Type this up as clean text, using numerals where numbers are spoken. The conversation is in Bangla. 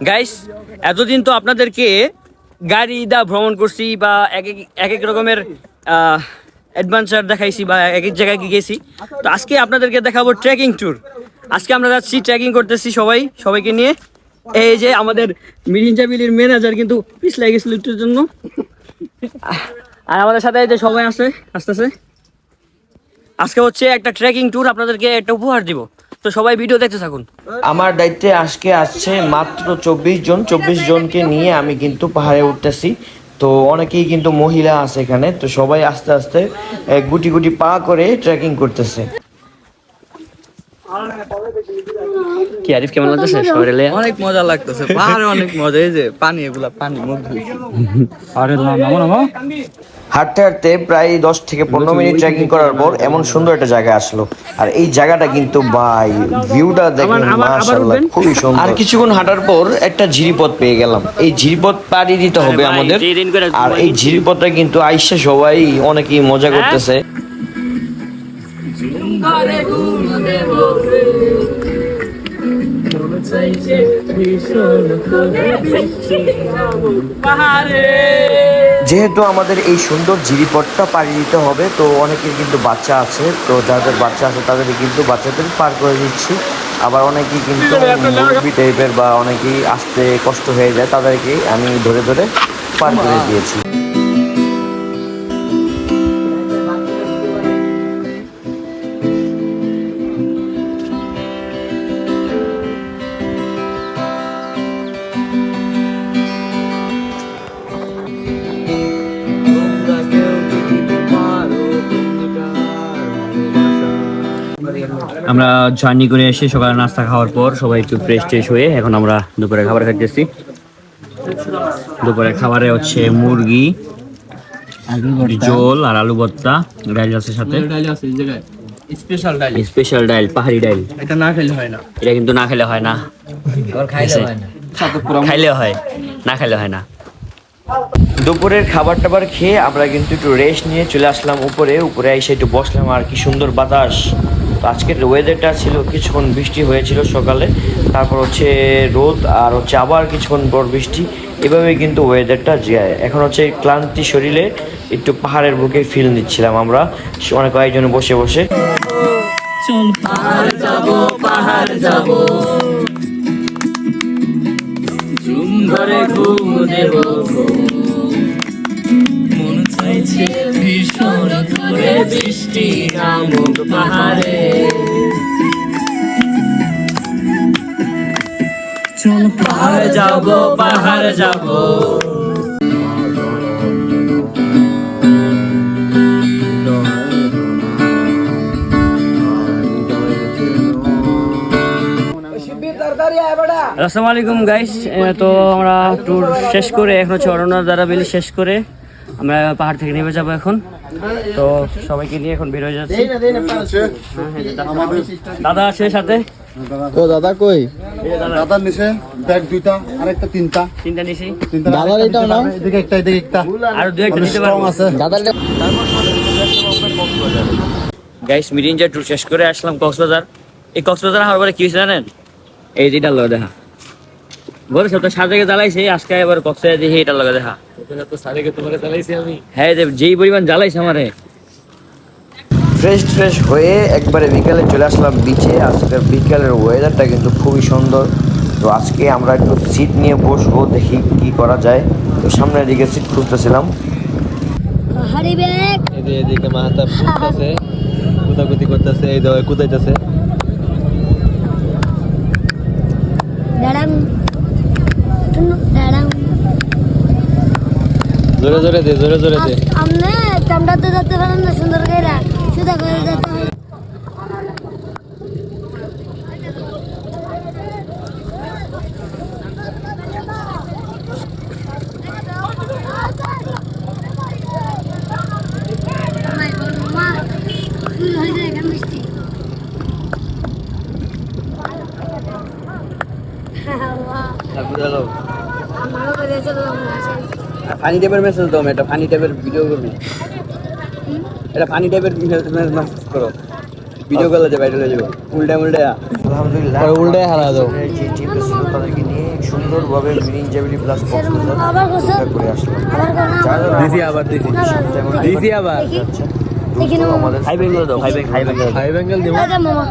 গাইস এতদিন তো আপনাদেরকে গাড়ি দা ভ্রমণ করছি বা এক এক রকমের অ্যাডভেঞ্চার দেখাইছি বা এক এক জায়গায় গেছি। তো আজকে আপনাদেরকে দেখাবো ট্রেকিং ট্যুর। আজকে আমরা যাচ্ছি ট্রেকিং করতেছি সবাইকে নিয়ে। এই যে আমাদের মিরিঞ্জা বিলির ম্যানেজার কিন্তু পিছলে গেছিল একটুর জন্য, আর আমাদের সাথে এই যে সবাই আছে আসতেছে। আজকে হচ্ছে একটা ট্রেকিং ট্যুর, আপনাদেরকে একটা উপহার দিব, তো সবাই ভিডিও দেখতে থাকুন। আমার দায়িত্বে আজকে আসছে মাত্র 24 জনকে নিয়ে আমি কিন্তু পাহাড়ে উঠতেছি। তো অনেকেই কিন্তু মহিলা আছে এখানে, তো সবাই আস্তে আস্তে গুটি গুটি পা করে ট্রেকিং করতেছে। কি আরিফ, কেমন লাগতেছে? অনেক মজা লাগতেছে, পাহাড়ে অনেক মজা। এই যে পানি, এগুলা পানি মুখ হাঁটতে হাঁটতে প্রায় 10 থেকে 15 মিনিট ট্রেকিং করার পর এমন সুন্দর একটা জায়গা আসলো। আর এই জায়গাটা কিন্তু ভাই ভিউটা দেখেন মাশাআল্লাহ, খুবই সুন্দর। আর কিছুক্ষণ হাঁটার পর একটা ঝিরিপথ পেয়ে গেলাম। এই ঝিরিপথ পাড়ি দিতে হবে আমাদের। আর এই ঝিরিপথটা কিন্তু আইসা সবাই অনেকেই মজা করতেছে। যেহেতু আমাদের এই সুন্দর ঝিরিপথটা পাড়ি দিতে হবে, তো অনেকের কিন্তু বাচ্চা আছে, তো যাদের বাচ্চা আছে তাদের কিন্তু বাচ্চাদের পার করে দিচ্ছি। আবার অনেকেই কিন্তু মুরগি টাইপের বা অনেকেই আসতে কষ্ট হয়ে যায়, তাদেরকে আমি ধরে ধরে পার করে দিয়েছি। আমরা জার্নি করে এসে সকালে নাস্তা খাওয়ার পর সবাই একটু ফ্রেশ ট্রেশ হয়ে এখন আমরা দুপুরে খাবার খাইতেছি। দুপুরে খাবারে হচ্ছে মুরগি ঝোল আর আলু ভর্তা, ডাল আছে সাথে, স্পেশাল ডাল, পাহাড়ি ডাল। এটা না খেলে হয় না, এটা কিন্তু না খেলে হয় না, খাইলে হয়, না খাইলে হয় না। দুপুরের খাবার টাবার খেয়ে আমরা কিন্তু একটু রেস্ট নিয়ে চলে আসলাম উপরে এসে একটু বসলাম। আর কি সুন্দর বাতাস। তো আজকের ওয়েদারটা ছিল, কিছুক্ষণ বৃষ্টি হয়েছিল সকালে, তারপর হচ্ছে রোদ, আর হচ্ছে আবার কিছুক্ষণ পর বৃষ্টি, এভাবে কিন্তু ওয়েদারটা যায়। এখন হচ্ছে ক্লান্তি শরীরে একটু পাহাড়ের বুকে ফিল নিচ্ছিলাম আমরা অনেক কয়েকজনে বসে বসে। চল পাহাড় যাব ঝুম ধরে ঘুম দেব, মন চাইছে ভীষণ করে বৃষ্টি নামুক পাহাড়ে। চল পাহাড় যাব আসসালামু আলাইকুম গাইস। তো আমরা ট্যুর শেষ করে এখন হচ্ছে অরণ্যদারা বেলি শেষ করে আমরা পাহাড় থেকে নেমে যাবো এখন। তো সবাইকে নিয়ে এখন বের হয়ে যাচ্ছি। দাদা আছে সাথে। তো দাদা কই? দাদার নিচে ব্যাগ দুইটা আর একটা তিনটা নিছি। দাদার এটাও নাও, এদিকে একটা এদিকে একটা, আর দুই একটা নিতে পারবো আছে দাদার। গাইস মিরিঞ্জা ট্যুর শেষ করে আসলাম কক্সবাজার। এই কক্সবাজার হওয়ার পরে কি হয়েছে জানেন? এই যেটা লগে দেখা বলে সব তো সাজেকে জ্বালাইছে, আজকে এবার কক্সবাজার দেখি এটা লগে দেখা। হ্যাঁ, যেই পরিমাণ জ্বালাইছে আমারে। ফ্রেশ হয়ে একবারে বিকালে চলে আসলাম বিচে। আজকের বিকালের ওয়েদারটা কিন্তু খুবই সুন্দর। তো আজকে আমরা একটু সিট নিয়ে বসবো, দেখি কি করা যায়। তো সামনের দিকে সিট খুঁজতেছিলাম। এদিকে মাথা ফুটতেছে, কুদাকুদি করতেছে, এই দাও কুদাইতেছে। জোরে জোরে দে। আমনে চামড়াতে যেতে পারেন না, সুন্দর করে সুদা করে যেতে হয়। ফানি টাইপের মেসেজ দাও, এটা ফানি টাইপের ভিডিও করবি, এটা ফানি টাইপের মেসেজ করো, ভিডিও কলে যাবে, ভাইরাল হয়ে যাবে। উল্টা আলহামদুলিল্লাহ উল্টায় হারা দাও। যে টিম ছিল তাদেরকে নিয়ে সুন্দরভাবে মিনিঞ্জাবিলি প্লাস আবার কোসা করে আসলাম। আবার কোনা যারা যারা দিছি আবার দিছি তেমন দিছি আবার যাচ্ছেন, দেখি দ্রুত আমাদের হাই বেঙ্গল দাও, হাই বেঙ্গল। হাই বেঙ্গল দিব এটা মামা